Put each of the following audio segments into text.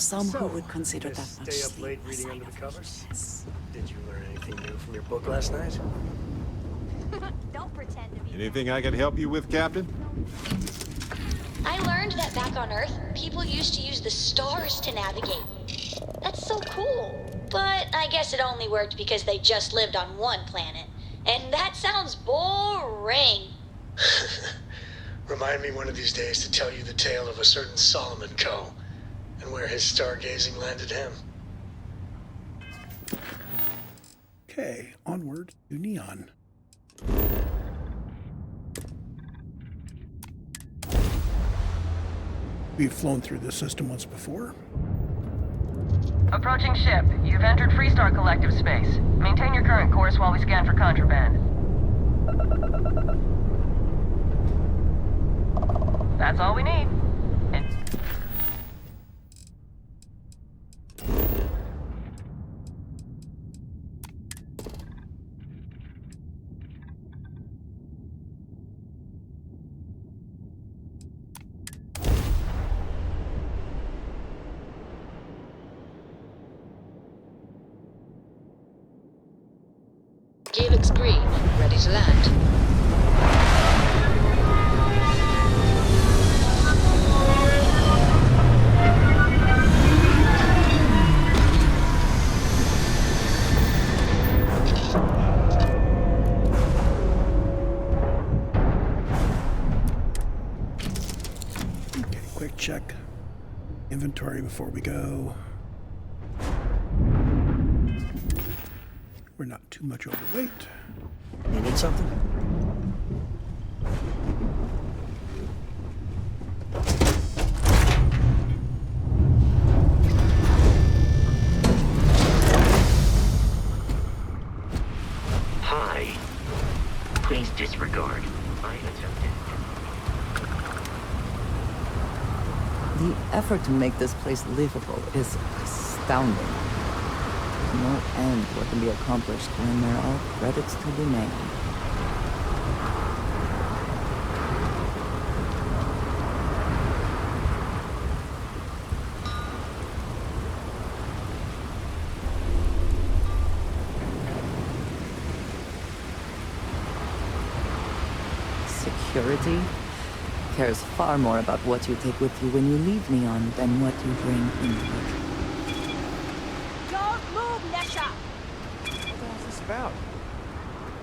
some who would consider you that guys much stay up sleep late a reading sign under the of covers? weakness. Did you learn anything new from your book last night? Don't pretend to be. Anything I can help you with, Captain? I learned that back on Earth, people used to use the stars to navigate. That's so cool. But I guess it only worked because they just lived on one planet. And that sounds boring. Remind me one of these days to tell you the tale of a certain Solomon Coe and where his stargazing landed him. Okay, onward to Neon. We've flown through this system once before. Approaching ship. You've entered Freestar Collective space. Maintain your current course while we scan for contraband. That's all we need. Helix green, ready to land. Okay, quick check. Inventory before we go. We're not too much overweight. You need something? Hi. Please disregard. I attempted. The effort to make this place livable is astounding. There's no end what can be accomplished when there are credits to be made. Security cares far more about what you take with you when you leave Neon than what you bring into it. Don't move, Nesha! What the hell's this about?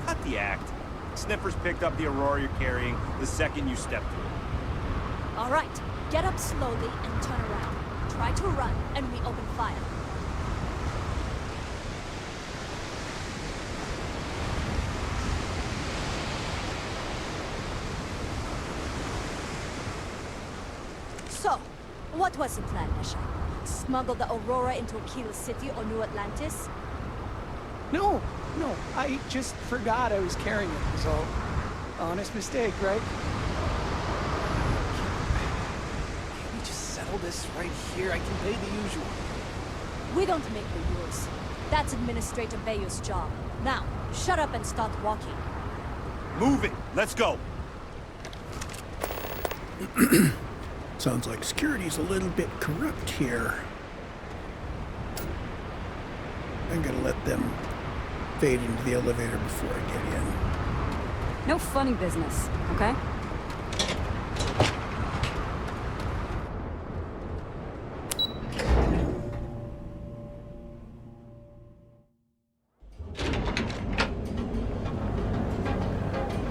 Cut the act. Sniffers picked up the Aurora you're carrying the second you stepped through. All right, get up slowly and turn around. Try to run, and we open fire. So, what was the plan, Nesha? Smuggle the Aurora into Aquila City or New Atlantis? No, I just forgot I was carrying it, was all. Honest mistake, right? Can we just settle this right here? I can pay the usual. We don't make the rules. That's Administrator Bayou's job. Now, shut up and start walking. Move it! Let's go! Sounds like security's a little bit corrupt here. I'm gonna let them fade into the elevator before I get in. No funny business, okay?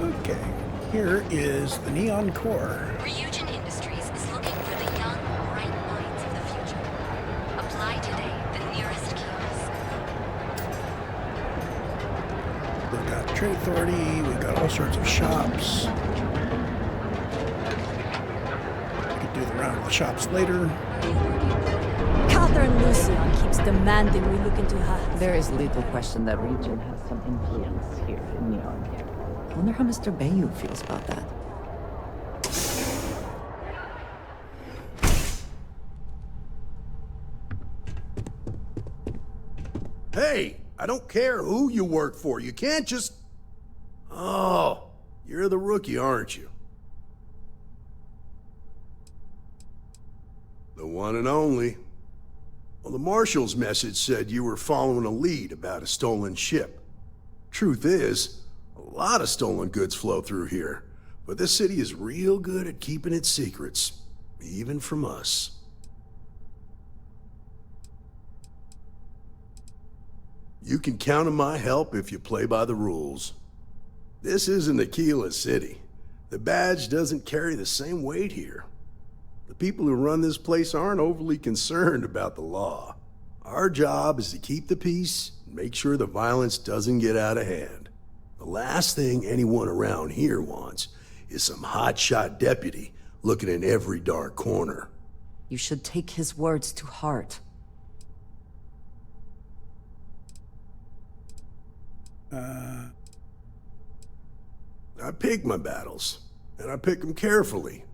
Okay, here is the Neon Core. Ryujin Industries is looking for the young, bright minds of the future. Apply today, the nearest kiosk. We've got Trade Authority, we've got all sorts of shops. We could do the round of the shops later. Catherine Lucian keeps demanding we look into her. There is little question that region has some influence here in Neon. I wonder how Mr. Bayou feels about that. Hey, I don't care who you work for. You can't just... Oh, you're the rookie, aren't you? The one and only. Well, the Marshal's message said you were following a lead about a stolen ship. Truth is, a lot of stolen goods flow through here, but this city is real good at keeping its secrets, even from us. You can count on my help if you play by the rules. This isn't Aquila City. The badge doesn't carry the same weight here. The people who run this place aren't overly concerned about the law. Our job is to keep the peace and make sure the violence doesn't get out of hand. The last thing anyone around here wants is some hotshot deputy looking in every dark corner. You should take his words to heart. I pick my battles, and I pick them carefully.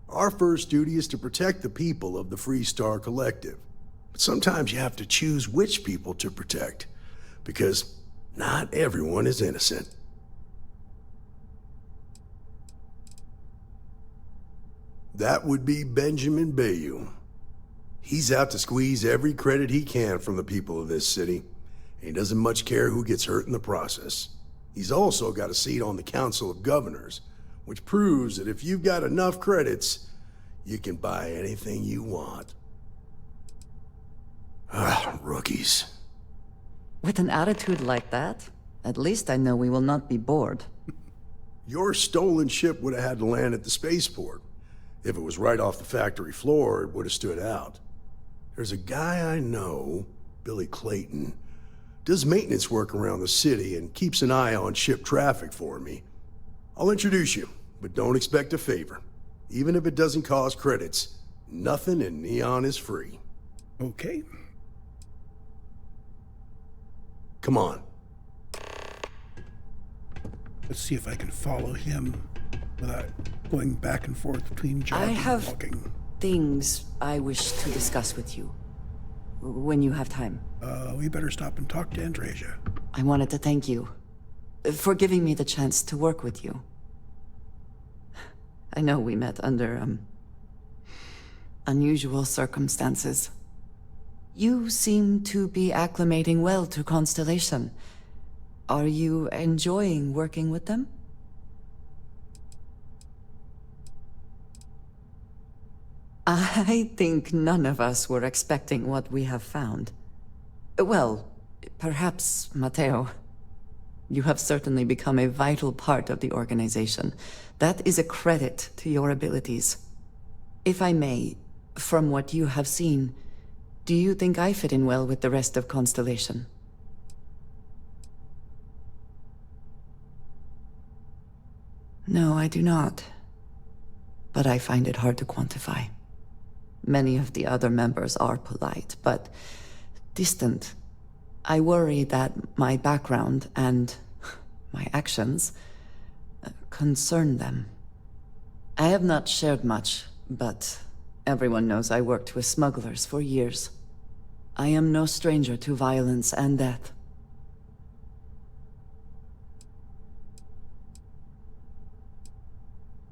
Our first duty is to protect the people of the Freestar Collective. But sometimes you have to choose which people to protect, because not everyone is innocent. That would be Benjamin Bayou. He's out to squeeze every credit he can from the people of this city, and he doesn't much care who gets hurt in the process. He's also got a seat on the Council of Governors, which proves that if you've got enough credits, you can buy anything you want. Ah, rookies. With an attitude like that, at least I know we will not be bored. Your stolen ship would have had to land at the spaceport. If it was right off the factory floor, it would have stood out. There's a guy I know, Billy Clayton, does maintenance work around the city and keeps an eye on ship traffic for me. I'll introduce you, but don't expect a favor. Even if it doesn't cost credits, nothing in Neon is free. Okay. Come on. Let's see if I can follow him without going back and forth between jogging I have and walking. things I wish to discuss with you. When you have time. We better stop and talk to Andreja. I wanted to thank you for giving me the chance to work with you. I know we met under, unusual circumstances. You seem to be acclimating well to Constellation. Are you enjoying working with them? I think none of us were expecting what we have found. Well, perhaps Matteo. You have certainly become a vital part of the organization. That is a credit to your abilities. If I may, from what you have seen, do you think I fit in well with the rest of Constellation? No, I do not. But I find it hard to quantify. Many of the other members are polite, but distant. I worry that my background and my actions concern them. I have not shared much, but everyone knows I worked with smugglers for years. I am no stranger to violence and death.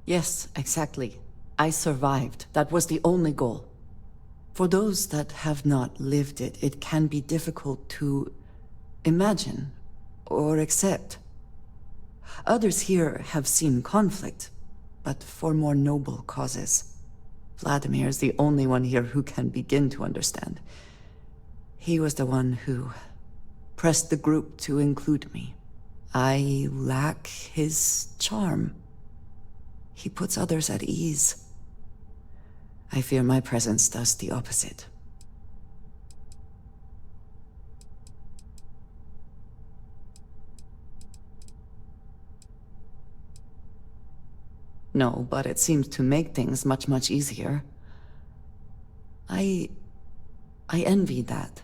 Yes, exactly. I survived. That was the only goal. For those that have not lived it, it can be difficult to imagine or accept. Others here have seen conflict, but for more noble causes. Vladimir is the only one here who can begin to understand. He was the one who pressed the group to include me. I lack his charm. He puts others at ease. I fear my presence does the opposite. No, but it seems to make things much, much easier. I envy that.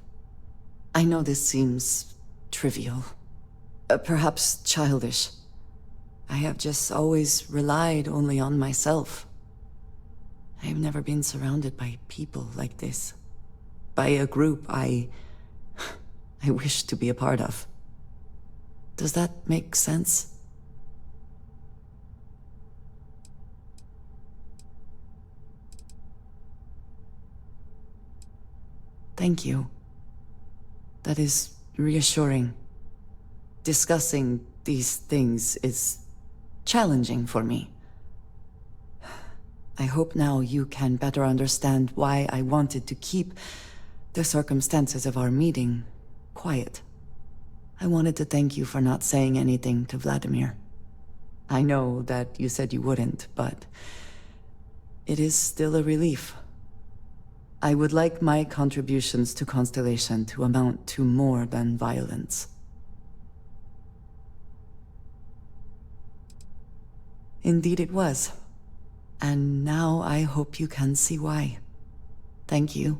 I know this seems trivial, perhaps childish. I have just always relied only on myself. I have never been surrounded by people like this. By a group I wish to be a part of. Does that make sense? Thank you. That is reassuring. Discussing these things is challenging for me. I hope now you can better understand why I wanted to keep the circumstances of our meeting quiet. I wanted to thank you for not saying anything to Vladimir. I know that you said you wouldn't, but it is still a relief. I would like my contributions to Constellation to amount to more than violence. Indeed it was. And now I hope you can see why. Thank you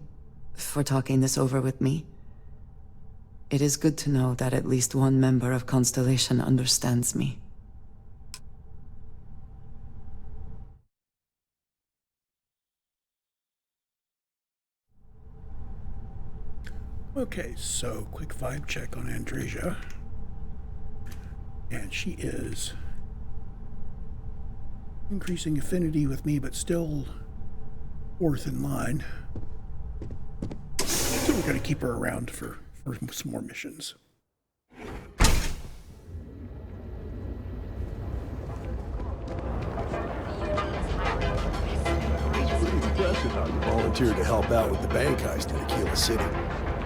for talking this over with me. It is good to know that at least one member of Constellation understands me. Okay, so quick vibe check on Andreja. And she is increasing affinity with me, but still fourth in line. So we're going to keep her around for some more missions. It's pretty impressive how you volunteered to help out with the bank heist in Aquila City.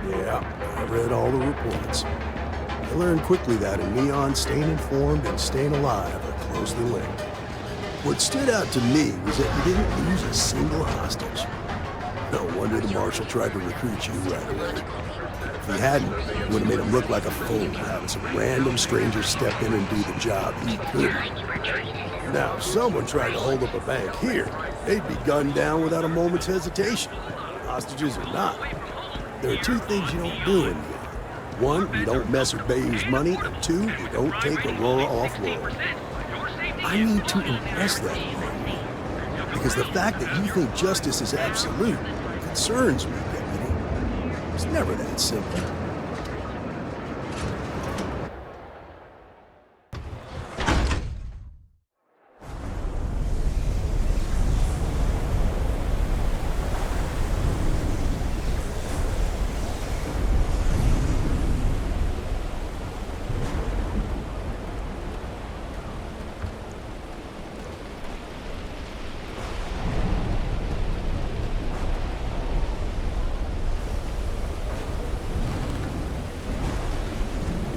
Yeah, I read all the reports. I learned quickly that in Neon, staying informed and staying alive are closely linked. What stood out to me was that you didn't lose a single hostage. No wonder the Marshal tried to recruit you right away. If he hadn't, it would have made him look like a fool, having some random stranger step in and do the job he couldn't. Now, if someone tried to hold up a bank here, they'd be gunned down without a moment's hesitation. Hostages or not. There are two things you don't do in here. One, you don't mess with Bayou's money, and two, you don't take Aurora off-world. I need to impress that upon me. Because the fact that you think justice is absolute concerns me, Deputy. It's never that simple.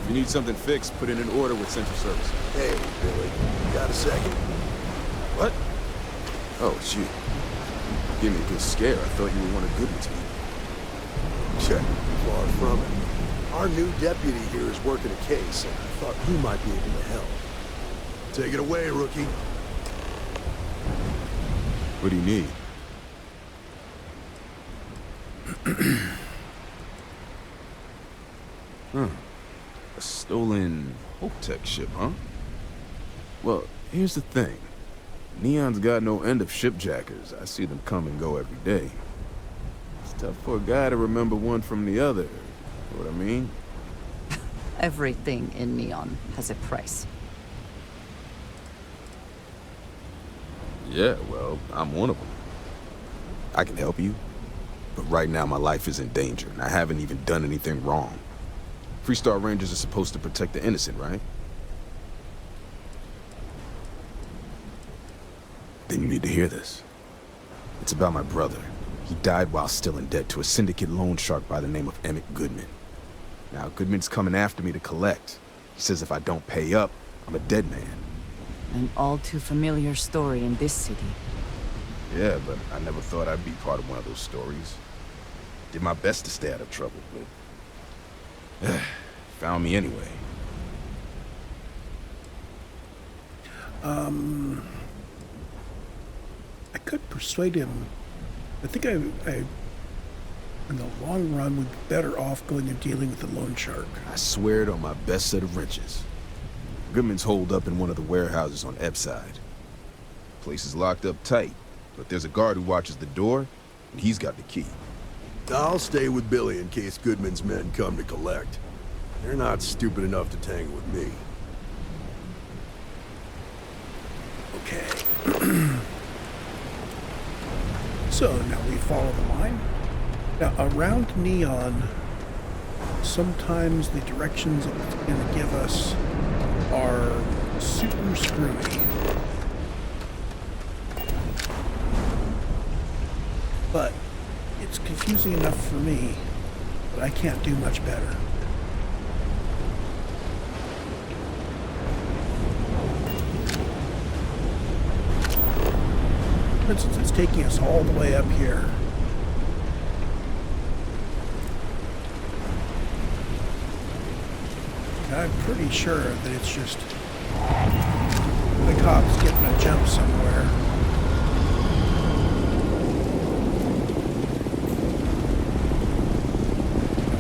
If you need something fixed, put in an order with Central Service. Hey, Billy, got a second? What? Oh, it's you. Give me a good scare. I thought you were one of Goodman's people. Check. Far from it. Our new deputy here is working a case, and I thought you might be able to help. Take it away, rookie. What do you need? Huh. A stolen Hotech ship, huh? Well, here's the thing. Neon's got no end of shipjackers. I see them come and go every day. It's tough for a guy to remember one from the other. You know what I mean? Everything in Neon has a price. Yeah, well, I'm one of them. I can help you, but right now my life is in danger, and I haven't even done anything wrong. Freestar Rangers are supposed to protect the innocent, right? Then you need to hear this. It's about my brother. He died while still in debt to a syndicate loan shark by the name of Emmett Goodman. Now, Goodman's coming after me to collect. He says if I don't pay up, I'm a dead man. An all-too-familiar story in this city. Yeah, but I never thought I'd be part of one of those stories. Did my best to stay out of trouble, but... found me anyway. I could persuade him. I think I in the long run, would be better off going and dealing with the loan shark. I swear it on my best set of wrenches. Goodman's holed up in one of the warehouses on Epside. Place is locked up tight, but there's a guard who watches the door, and he's got the key. I'll stay with Billy in case Goodman's men come to collect. They're not stupid enough to tangle with me. Okay. So now we follow the line. Now, around Neon, sometimes the directions it's going to give us are super screwy. But it's confusing enough for me that I can't do much better. For instance, it's taking us all the way up here. And I'm pretty sure that it's just the cops getting a jump somewhere.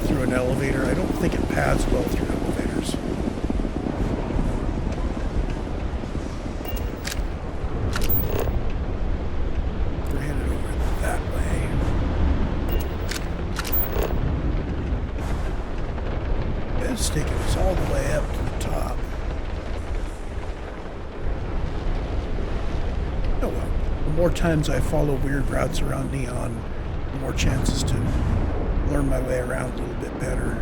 Through an elevator. I don't think it paths well through elevators. We're headed over that way. It's taking us all the way up to the top. Oh well. The more times I follow weird routes around Neon, the more chances to learn my way around a little bit better.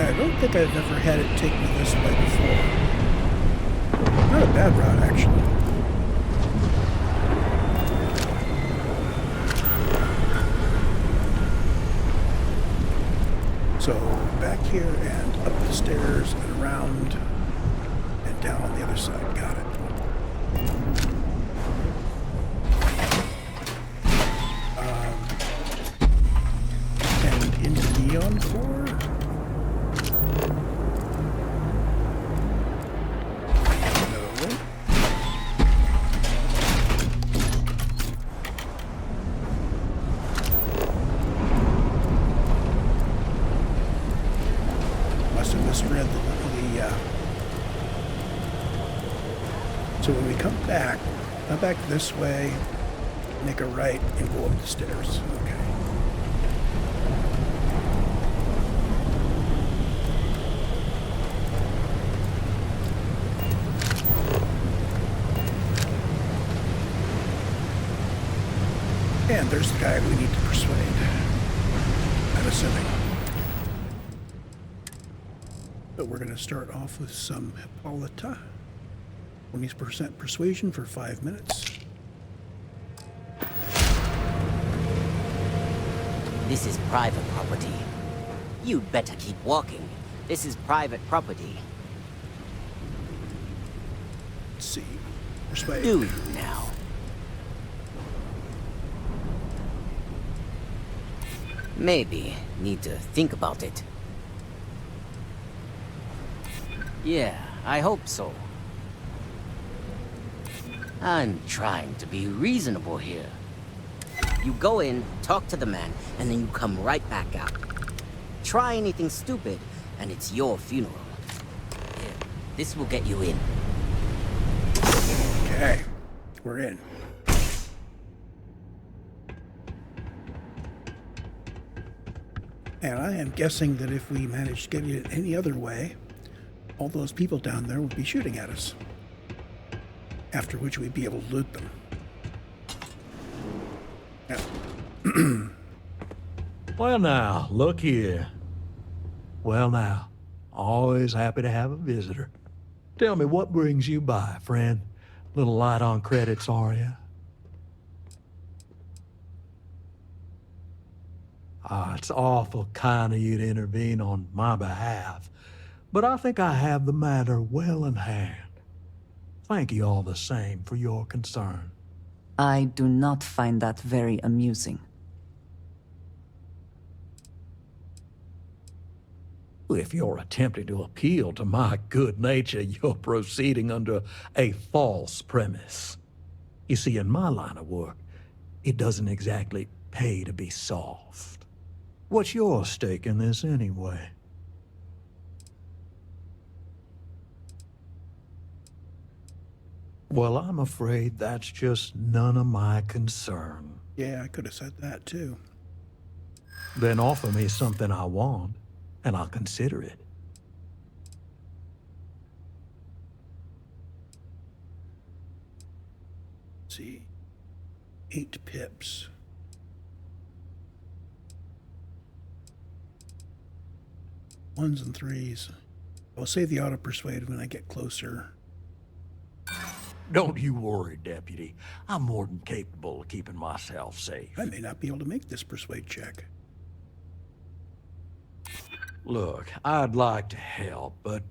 I don't think I've ever had it take me this way before. Not a bad route, actually. So, back here and up the stairs and around and down on the other side. Got it. And into Neon Core? No. Must have misread the So when we come back this way, make a right, and go up the stairs. Okay. And there's the guy we need to persuade. I'm assuming. But we're going to start off with some Hippolyta. 20% persuasion for 5 minutes. This is private property. You'd better keep walking. This is private property. Let's see. Persuade. Do you now? Maybe need to think about it. Yeah, I hope so. I'm trying to be reasonable here. You go in, talk to the man, and then you come right back out. Try anything stupid, and it's your funeral. Here, this will get you in. Okay, we're in. And I am guessing that if we manage to get it any other way, all those people down there would be shooting at us. After which we'd be able to loot them. Yeah. Well now, look here. Well now, always happy to have a visitor. Tell me, what brings you by, friend? Little light on credits, are you? It's awful kind of you to intervene on my behalf, but I think I have the matter well in hand. Thank you all the same for your concern. I do not find that very amusing. If you're attempting to appeal to my good nature, you're proceeding under a false premise. You see, in my line of work, it doesn't exactly pay to be soft. What's your stake in this anyway? Well, I'm afraid that's just none of my concern. Yeah, I could have said that too. Then offer me something I want, and I'll consider it. see. 8 pips. Ones and threes. I'll save the auto persuade when I get closer. Don't you worry, Deputy. I'm more than capable of keeping myself safe. I may not be able to make this persuade check. Look, I'd like to help, but...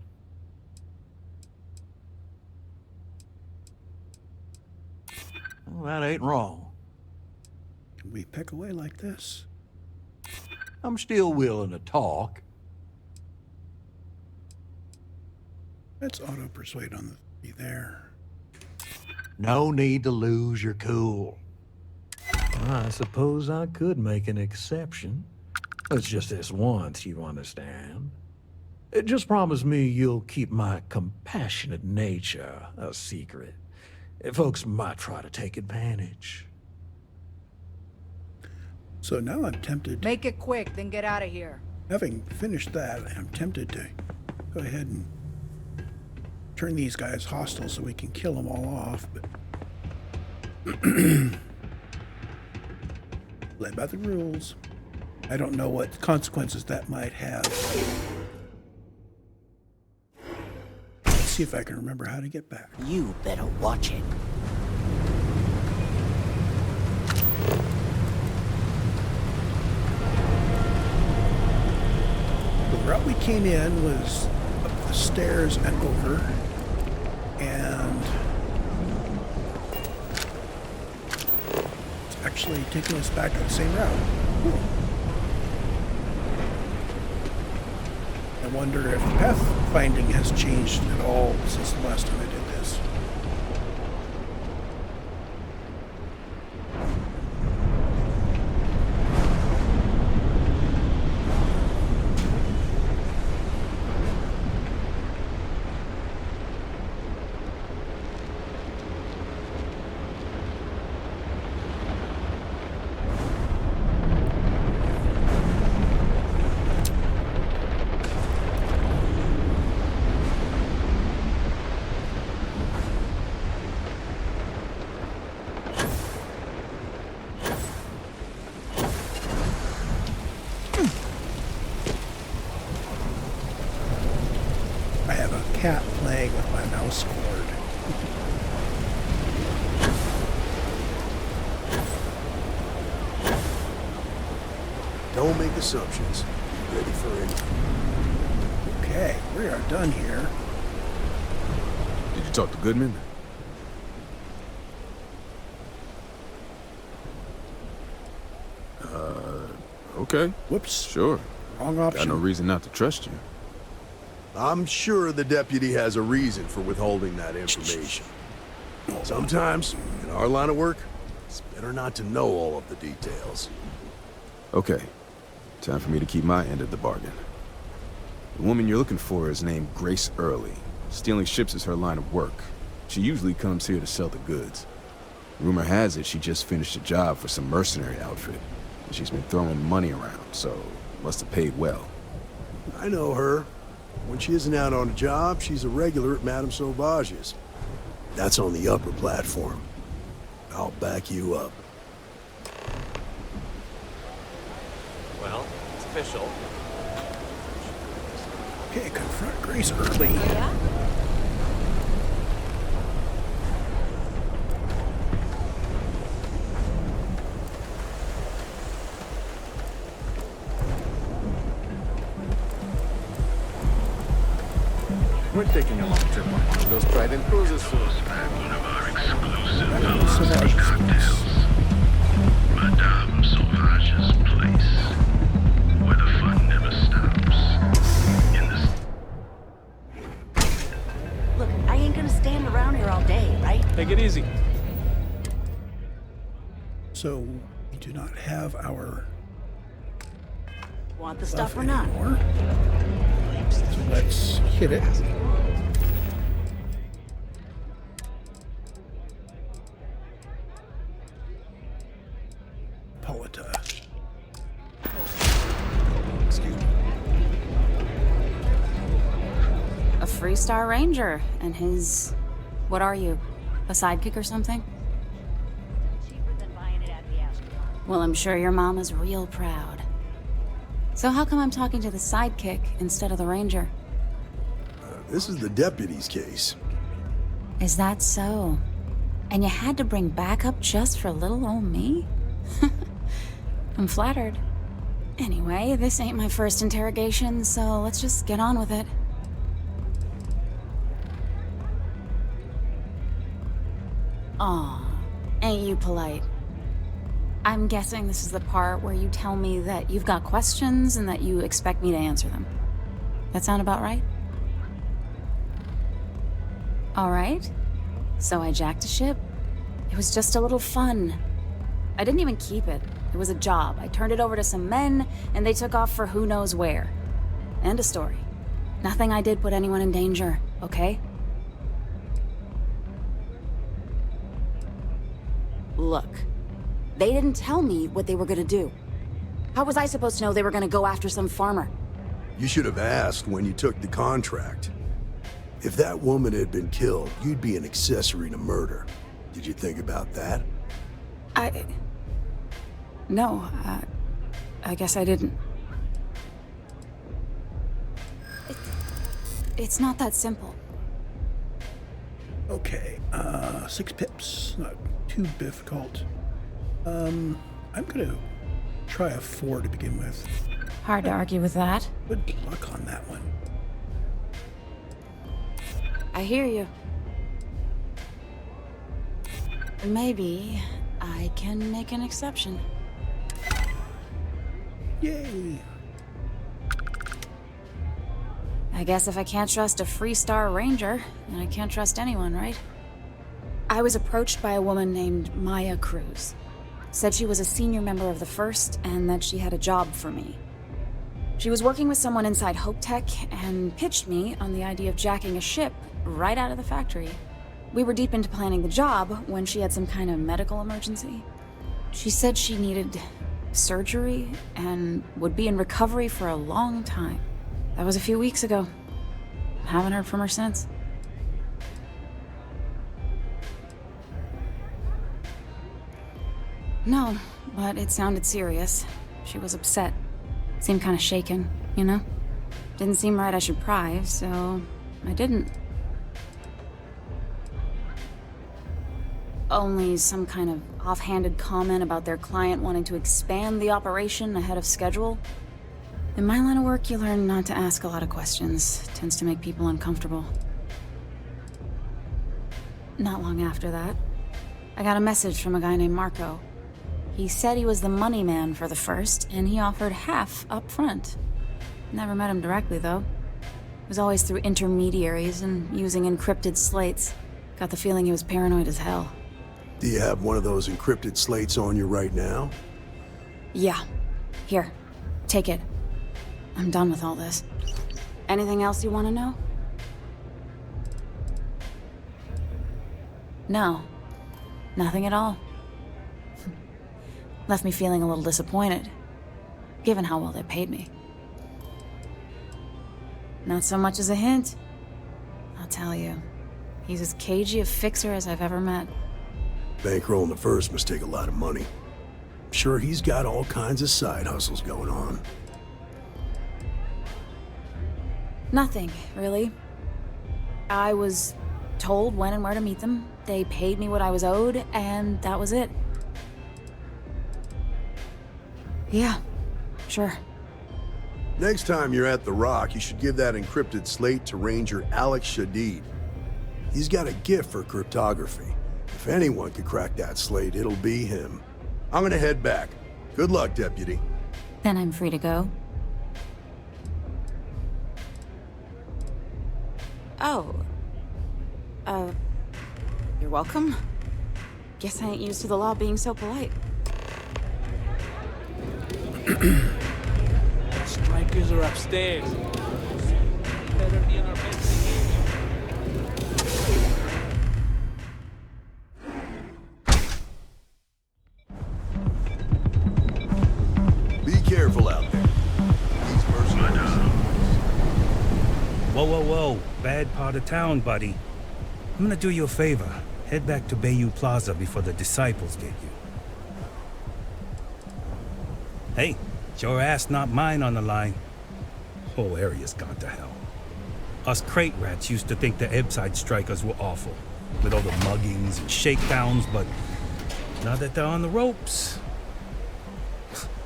well, that ain't wrong. Can we peck away like this? I'm still willing to talk. Let's auto persuade on the 3 there. No need to lose your cool. I suppose I could make an exception. It's just this once, you understand. Just promise me you'll keep my compassionate nature a secret. Folks might try to take advantage. So now I'm tempted. Make it quick, then get out of here. Having finished that, I'm tempted to go ahead and turn these guys hostile so we can kill them all off, but play by the rules. I don't know what consequences that might have. Let's see if I can remember how to get back. You better watch it. The route we came in was up the stairs and over, and it's actually taking us back to the same route. Cool. I wonder if pathfinding has changed at all since the last time I did this. Cat playing with my mouse cord. Don't make assumptions. Ready for anything. Okay, we are done here. Did you talk to Goodman? Okay. Whoops. Sure. Wrong option. Got no reason not to trust you. I'm sure the deputy has a reason for withholding that information. Sometimes, in our line of work, it's better not to know all of the details. Okay. Time for me to keep my end of the bargain. The woman you're looking for is named Grace Early. Stealing ships is her line of work. She usually comes here to sell the goods. Rumor has it she just finished a job for some mercenary outfit. And she's been throwing money around, so must have paid well. I know her. When she isn't out on a job, she's a regular at Madame Sauvage's. That's on the upper platform. I'll back you up. Well, it's official. Okay, confront Grace Early. Yeah? We're taking a long trip on one of those Trident cruises soon. One of our exclusive Madame Sauvage's place, where the fun never stops. In this. Look, I ain't gonna stand around here all day, right? Take it easy. So, we do not have our Want the stuff or not? anymore. So let's hit it. Polita. Excuse me. A Freestar Ranger and his... what are you? A sidekick or something? Well, I'm sure your mom is real proud. So how come I'm talking to the sidekick instead of the ranger? This is the deputy's case. Is that so? And you had to bring backup just for little old me? I'm flattered. Anyway, this ain't my first interrogation, so let's just get on with it. Aw, ain't you polite? I'm guessing this is the part where you tell me that you've got questions and that you expect me to answer them. That sound about right? All right. So I jacked a ship. It was just a little fun. I didn't even keep it. It was a job. I turned it over to some men, and they took off for who knows where. End of story. Nothing I did put anyone in danger, okay? Look, they didn't tell me what they were gonna do. How was I supposed to know they were gonna go after some farmer? You should have asked when you took the contract. If that woman had been killed, you'd be an accessory to murder. Did you think about that? No, I guess I didn't. It's not that simple. Okay, 6 pips. Not too difficult. I'm gonna try a 4 to begin with. Hard to argue with that. Good luck on that one. I hear you. Maybe I can make an exception. Yay! I guess if I can't trust a Freestar Ranger, then I can't trust anyone, right? I was approached by a woman named Maya Cruz. Said she was a senior member of the First and that she had a job for me. She was working with someone inside Hope Tech and pitched me on the idea of jacking a ship right out of the factory. We were deep into planning the job when she had some kind of medical emergency. She said she needed surgery and would be in recovery for a long time. That was a few weeks ago. Haven't heard from her since. No, but it sounded serious. She was upset. Seemed kind of shaken, you know? Didn't seem right I should pry, so I didn't. Only some kind of offhanded comment about their client wanting to expand the operation ahead of schedule. In my line of work, you learn not to ask a lot of questions. It tends to make people uncomfortable. Not long after that, I got a message from a guy named Marco. He said he was the money man for the First, and he offered half up front. Never met him directly, though. It was always through intermediaries and using encrypted slates. Got the feeling he was paranoid as hell. Do you have one of those encrypted slates on you right now? Yeah. Here. Take it. I'm done with all this. Anything else you want to know? No. Nothing at all. Left me feeling a little disappointed, given how well they paid me. Not so much as a hint. I'll tell you, he's as cagey a fixer as I've ever met. Bankrolling the First must take a lot of money. I'm sure he's got all kinds of side hustles going on. Nothing, really. I was told when and where to meet them. They paid me what I was owed, and that was it. Yeah, sure. Next time you're at the Rock, you should give that encrypted slate to Ranger Alex Shadid. He's got a gift for cryptography. If anyone could crack that slate, it'll be him. I'm gonna head back. Good luck, Deputy. Then I'm free to go. Oh. You're welcome. Guess I ain't used to the law being so polite. Strikers are upstairs. Better be in our investigation. Be careful out there. These mercenaries. Whoa, whoa, whoa. Bad part of town, buddy. I'm gonna do you a favor. Head back to Bayou Plaza before the disciples get you. Hey, it's your ass, not mine on the line. Whole area's gone to hell. Us crate rats used to think the Ebbside strikers were awful, with all the muggings and shakedowns, but now that they're on the ropes,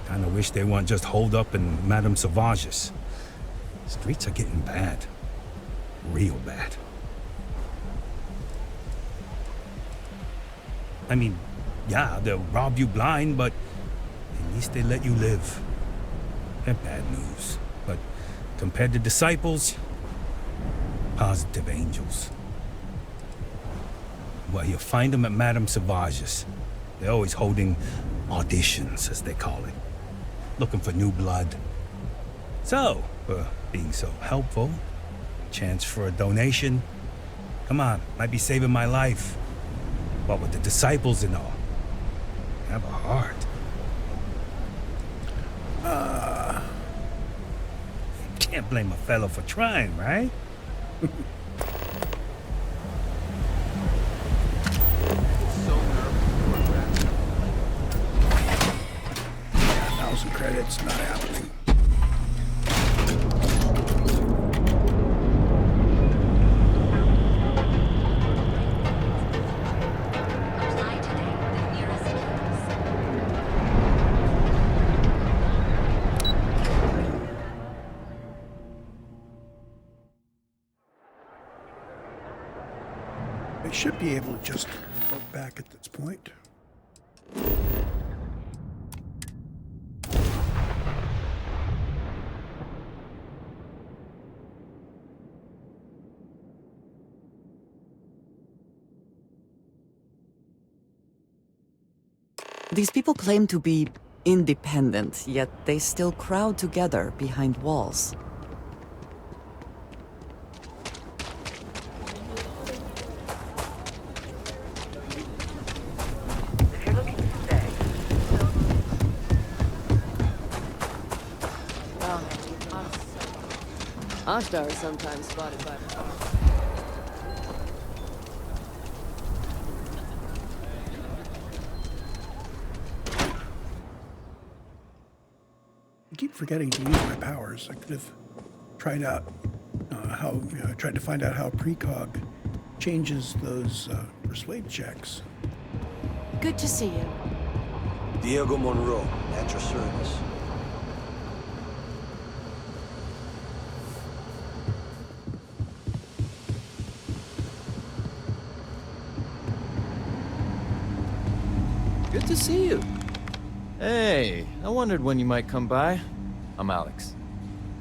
kinda wish they weren't just holed up in Madame Sauvage's. Streets are getting bad. Real bad. I mean, yeah, they'll rob you blind, but at least they let you live. They're bad news, but compared to disciples, positive angels. Well, you'll find them at Madame Sauvage's. They're always holding auditions, as they call it. Looking for new blood. So, for being so helpful, chance for a donation. Come on, might be saving my life. What with the disciples and all. Have a heart. Can't blame a fellow for trying, right? Yeah, 1,000 credits, not happening. They should be able to just go back at this point. These people claim to be independent, yet they still crowd together behind walls. Ashtar is sometimes spotted by... I keep forgetting to use my powers. I could have tried out tried to find out how precog changes those persuade checks. Good to see you. Diego Monroe, at your service. Good to see you. Hey, I wondered when you might come by. I'm Alex.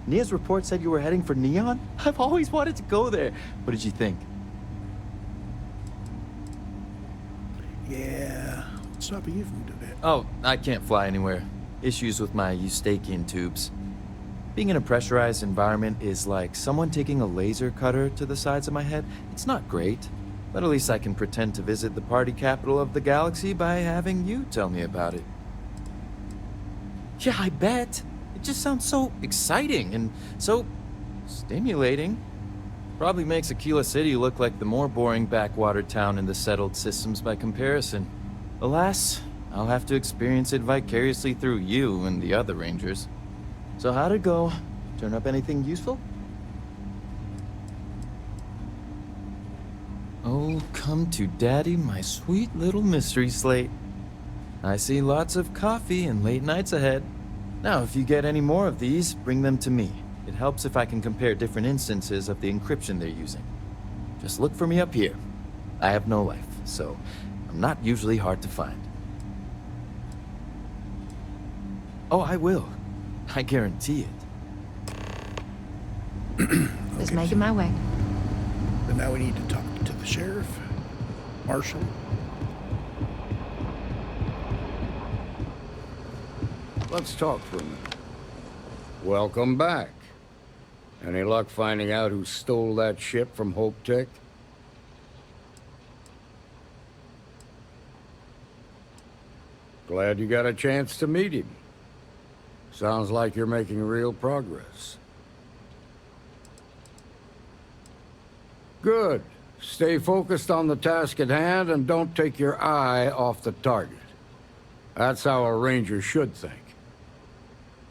Nia's report said you were heading for Neon? I've always wanted to go there. What did you think? Yeah, what's stopping you from doing it? Oh, I can't fly anywhere. Issues with my Eustachian tubes. Being in a pressurized environment is like someone taking a laser cutter to the sides of my head. It's not great, but at least I can pretend to visit the party capital of the galaxy by having you tell me about it. Yeah, I bet. It just sounds so exciting and so stimulating. Probably makes Aquila City look like the more boring backwater town in the settled systems by comparison. Alas, I'll have to experience it vicariously through you and the other Rangers. So how'd it go? Turn up anything useful? Oh, come to daddy, my sweet little mystery slate. I see lots of coffee and late nights ahead. Now, if you get any more of these, bring them to me. It helps if I can compare different instances of the encryption they're using. Just look for me up here. I have no life, so I'm not usually hard to find. Oh, I will. I guarantee it. Just making my way. But now we need to talk to the sheriff, marshal. Let's talk for a minute. Welcome back. Any luck finding out who stole that ship from Hope Tech? Glad you got a chance to meet him. Sounds like you're making real progress. Good. Stay focused on the task at hand and don't take your eye off the target. That's how a ranger should think.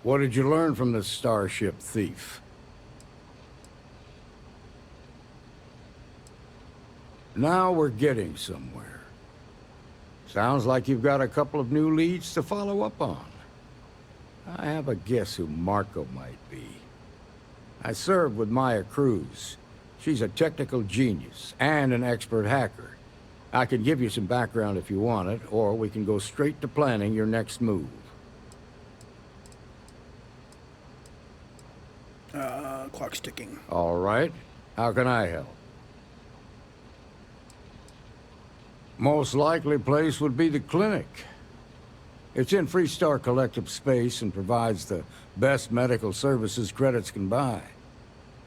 What did you learn from this starship thief? Now we're getting somewhere. Sounds like you've got a couple of new leads to follow up on. I have a guess who Marco might be. I served with Maya Cruz. She's a technical genius and an expert hacker. I can give you some background if you want it, or we can go straight to planning your next move. Clock's ticking. All right. How can I help? Most likely place would be the clinic. It's in Freestar Collective space and provides the best medical services credits can buy.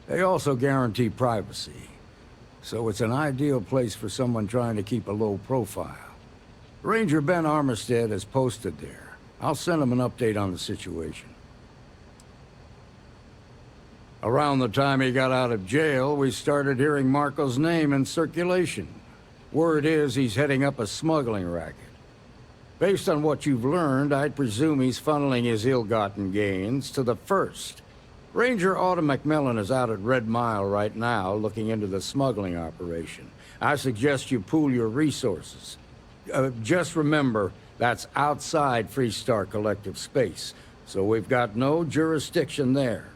They also guarantee privacy, so it's an ideal place for someone trying to keep a low profile. Ranger Ben Armistead is posted there. I'll send him an update on the situation. Around the time he got out of jail, we started hearing Marco's name in circulation. Word is he's heading up a smuggling racket. Based on what you've learned, I'd presume he's funneling his ill-gotten gains to the First. Ranger Autumn McMillan is out at Red Mile right now, looking into the smuggling operation. I suggest you pool your resources. Just remember, that's outside Freestar Collective space, so we've got no jurisdiction there.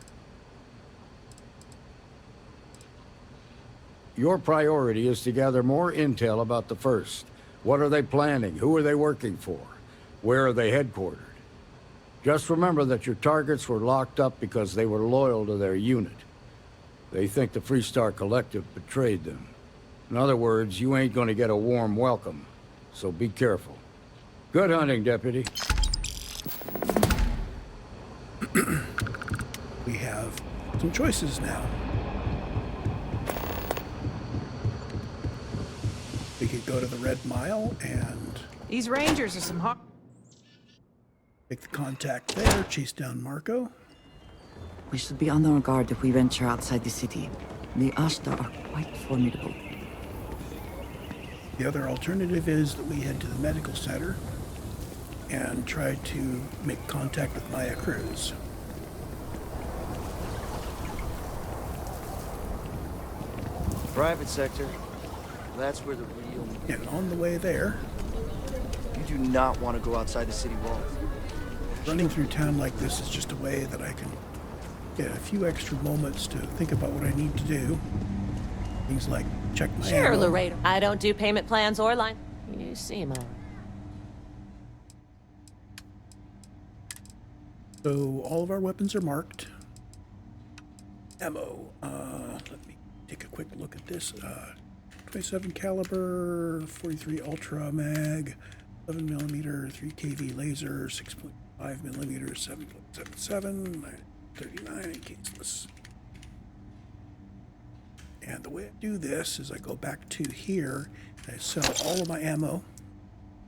Your priority is to gather more intel about the First. What are they planning? Who are they working for? Where are they headquartered? Just remember that your targets were locked up because they were loyal to their unit. They think the Freestar Collective betrayed them. In other words, you ain't gonna get a warm welcome, so be careful. Good hunting, Deputy. We have some choices now. We could go to the Red Mile and These rangers are some hard. make the contact there, chase down Marco. We should be on our guard if we venture outside the city. The Ashta are quite formidable. The other alternative is that we head to the medical center and try to make contact with Maya Cruz. Private sector. That's where the real... And on the way there... You do not want to go outside the city walls. Running through town like this is just a way that I can get a few extra moments to think about what I need to do. Things like check my Sure, ammo. Laredo. I don't do payment plans or line. You seem all right. So all of our weapons are marked. Ammo. Let me take a quick look at this. 27 caliber, 43 ultra mag, 11mm, 3 kV laser, 6.5mm, 7.77, 39 and caseless. And the way I do this is I go back to here and I sell all of my ammo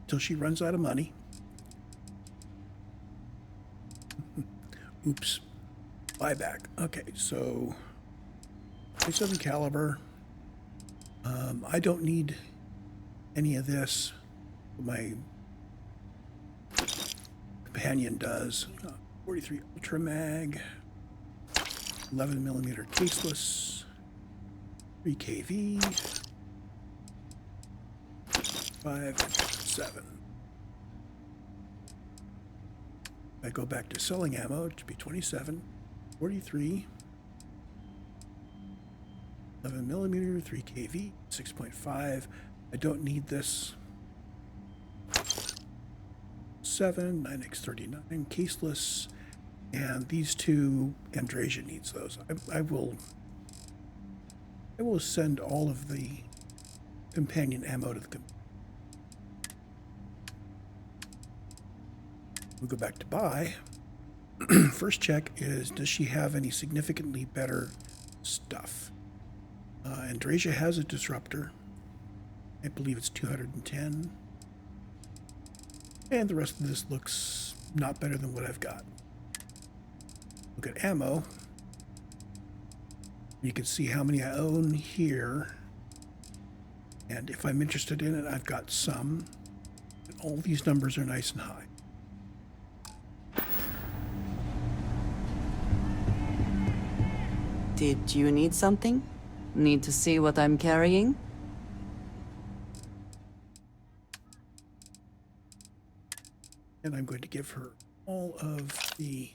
until she runs out of money. Oops. Buyback. Okay, so 27 caliber. I don't need any of this. My companion does. 43 Ultra Mag, 11mm caseless, 3 kV, 5 and 7. I go back to selling ammo, it should be 27, 43, 11mm, 3 kV, 6.5. I don't need this. 7, 9x39, caseless, and these two, Andreja needs those. I will send all of the companion ammo to the we go back to buy. First check is, does she have any significantly better stuff? Andreja has a disruptor. I believe it's 210. And the rest of this looks not better than what I've got. Look at ammo. You can see how many I own here. And if I'm interested in it, I've got some. And all these numbers are nice and high. Did you need something? Need to see what I'm carrying? And I'm going to give her all of the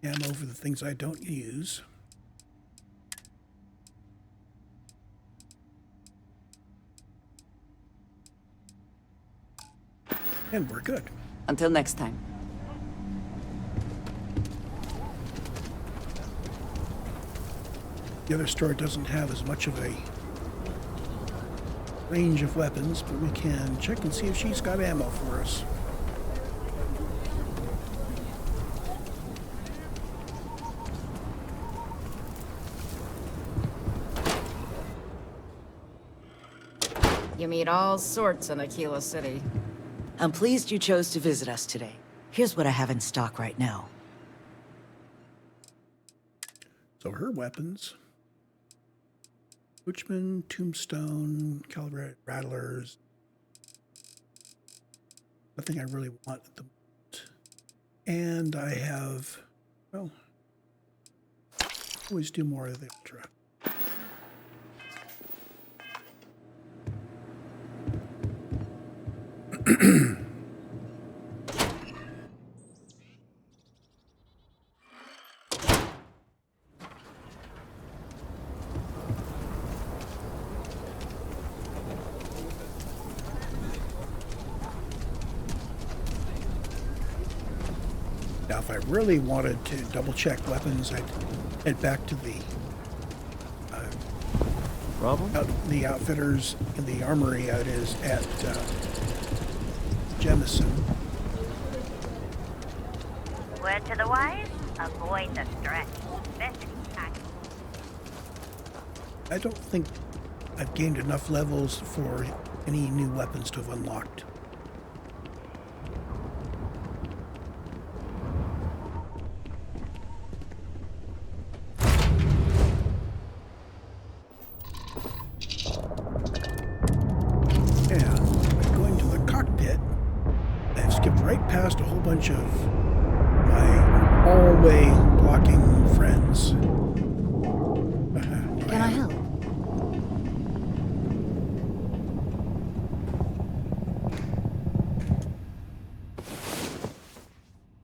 ammo for the things I don't use. And we're good. Until next time. The other store doesn't have as much of a range of weapons, but we can check and see if she's got ammo for us. You meet all sorts in Aquila City. I'm pleased you chose to visit us today. Here's what I have in stock right now. So her weapons. Buchman, Tombstone, Calibrate, Rattlers. Nothing I really want at the moment. And I have, well, always do more of the Ultra. Now, if I really wanted to double-check weapons, I'd head back to the the outfitters in the armory out is at Jemison. Word to the wise, avoid the stretch. I don't think I've gained enough levels for any new weapons to have unlocked. Past a whole bunch of my hallway